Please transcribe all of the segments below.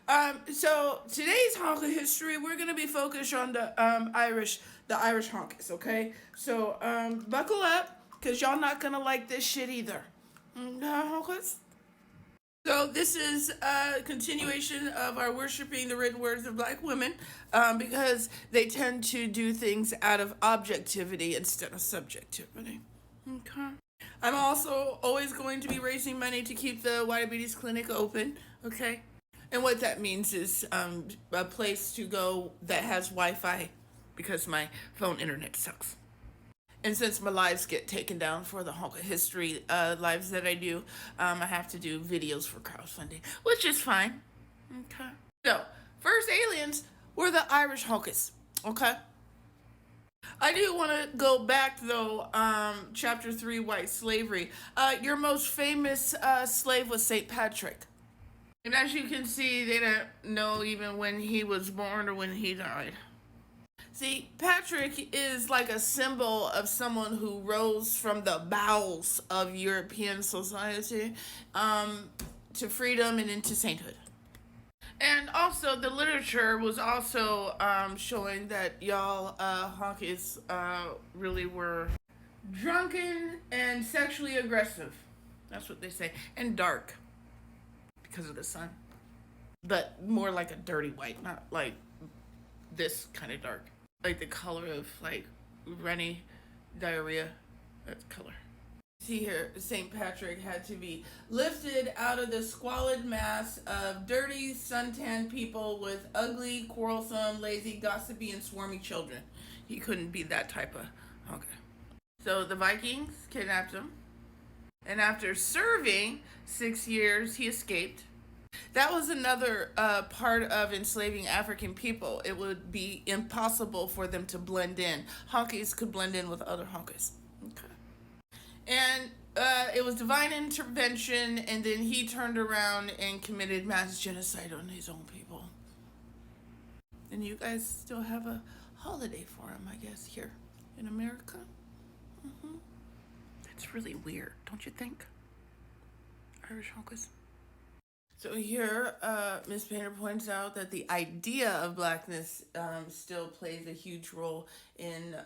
So today's honka history, we're gonna be focused on the Irish honkies. Okay, so buckle up, cause y'all not gonna like this shit either. Honkas. So this is a continuation of our worshiping the written words of black women, because they tend to do things out of objectivity instead of subjectivity. Okay. I'm also always going to be raising money to keep the Whitabetes clinic open. Okay. And what that means is a place to go that has Wi-Fi, because my phone internet sucks. And since my lives get taken down for the Honka history lives that I do, I have to do videos for crowdfunding, which is fine. Okay. So, first aliens were the Irish Honkas. Okay. I do want to go back though, chapter 3, white slavery. Your most famous slave was St. Patrick. And as you can see, they don't know even when he was born or when he died. See, Patrick is like a symbol of someone who rose from the bowels of European society to freedom and into sainthood. And also, the literature was also showing that y'all honkies really were drunken and sexually aggressive. That's what they say. And dark because of the sun. But more like a dirty white, not like this kind of dark. Like the color of like runny diarrhea. That's color. See here, St. Patrick had to be lifted out of the squalid mass of dirty, suntan people with ugly, quarrelsome, lazy, gossipy, and swarmy children. He couldn't be that type of... Okay. So the Vikings kidnapped him. And after serving 6 years, he escaped. That was another part of enslaving African people. It would be impossible for them to blend in. Honkies could blend in with other honkies. Okay. And it was divine intervention, and then he turned around and committed mass genocide on his own people. And you guys still have a holiday for him, I guess, here in America. Mm-hmm. That's really weird, don't you think? Irish honkies. So here, Ms. Painter points out that the idea of blackness still plays a huge role in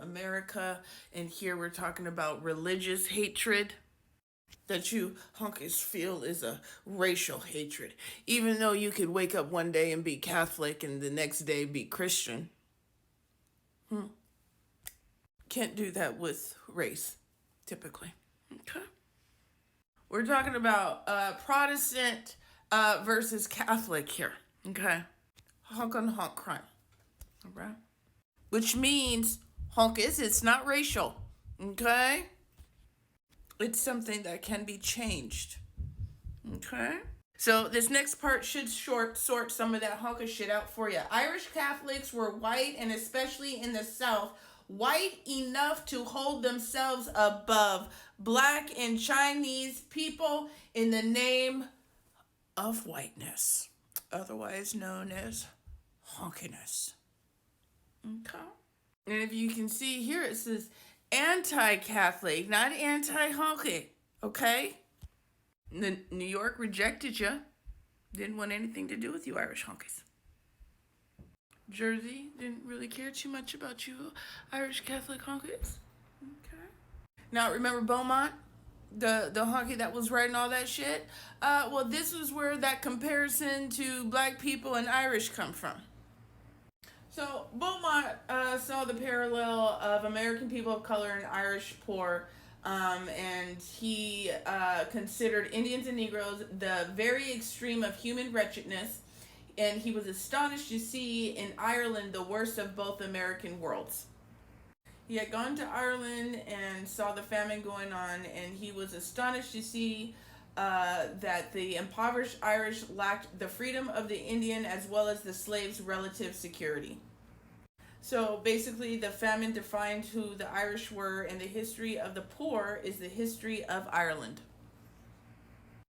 America. And here we're talking about religious hatred that you honkies feel is a racial hatred. Even though you could wake up one day and be Catholic and the next day be Christian. Can't do that with race, typically. Okay. We're talking about Protestant versus Catholic here. Okay. Honk on honk crime. All right. Which means honkies, it's not racial. Okay. It's something that can be changed. Okay. So this next part should sort some of that honka shit out for you. Irish Catholics were white, and especially in the South, white enough to hold themselves above black and Chinese people in the name of whiteness, otherwise known as honkiness. Okay. And if you can see here, it says anti-Catholic, not anti-honky. Okay? New York rejected you. Didn't want anything to do with you Irish honkies. Jersey didn't really care too much about you Irish Catholic honkies. Okay. Now remember Beaumont? The honky that was writing all that shit? Well, this is where that comparison to black people and Irish come from. So Beaumont saw the parallel of American people of color and Irish poor, and he considered Indians and Negroes the very extreme of human wretchedness, and he was astonished to see in Ireland the worst of both American worlds. He had gone to Ireland and saw the famine going on, and he was astonished to see that the impoverished Irish lacked the freedom of the Indian as well as the slave's relative security. So basically, the famine defined who the Irish were, and the history of the poor is the history of Ireland.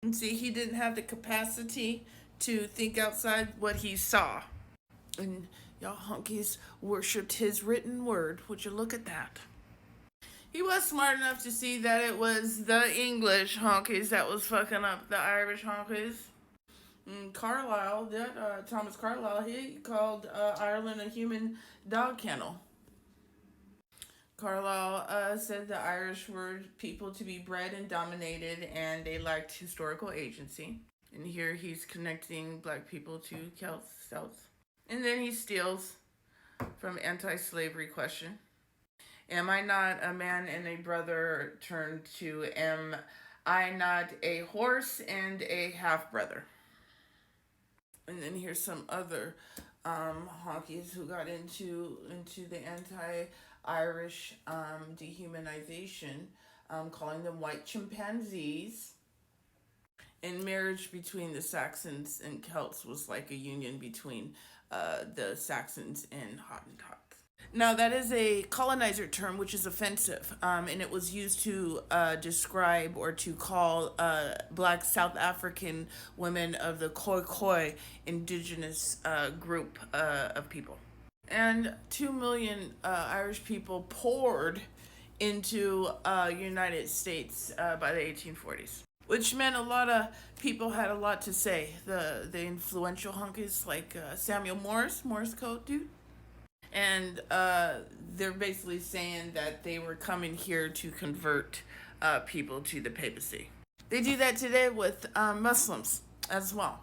And see, he didn't have the capacity to think outside what he saw. And y'all honkies worshipped his written word. Would you look at that? He was smart enough to see that it was the English honkies that was fucking up the Irish honkies. Carlyle, Thomas Carlyle, he called Ireland a human dog kennel. Carlyle said the Irish were people to be bred and dominated, and they lacked historical agency. And here he's connecting black people to Celts. And then he steals from anti-slavery question. Am I not a man and a brother turned to am I not a horse and a half-brother? And then here's some other honkies who got into the anti-Irish dehumanization, calling them white chimpanzees. And marriage between the Saxons and Celts was like a union between the Saxons and Hottentots. Now, that is a colonizer term which is offensive, and it was used to describe or to call black South African women of the Khoi indigenous group of people. And 2 million Irish people poured into United States by the 1840s. Which meant a lot of people had a lot to say. The influential hunkies like Samuel Morse Coat dude. And they're basically saying that they were coming here to convert people to the papacy. They do that today with Muslims as well.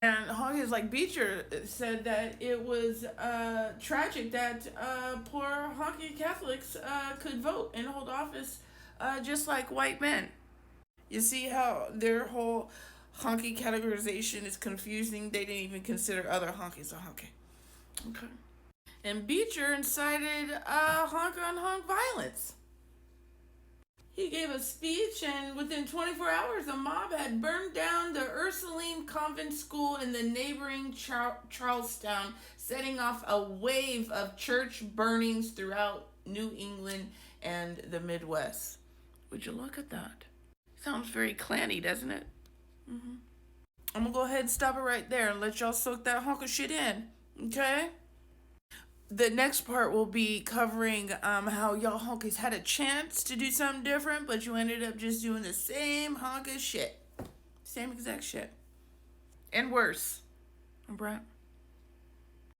And honkies like Beecher said that it was tragic that poor honky Catholics could vote and hold office just like white men. You see how their whole honky categorization is confusing? They didn't even consider other honkies a honky. Okay. And Beecher incited honk on honk violence. He gave a speech, and within 24 hours, a mob had burned down the Ursuline Convent School in the neighboring Charlestown, setting off a wave of church burnings throughout New England and the Midwest. Would you look at that? Sounds very clanny, doesn't it? Mm-hmm. I'm gonna go ahead and stop it right there and let y'all soak that hunk of shit in, okay? The next part will be covering how y'all honkies had a chance to do something different, but you ended up just doing the same hunk of shit. Same exact shit. And worse. All right?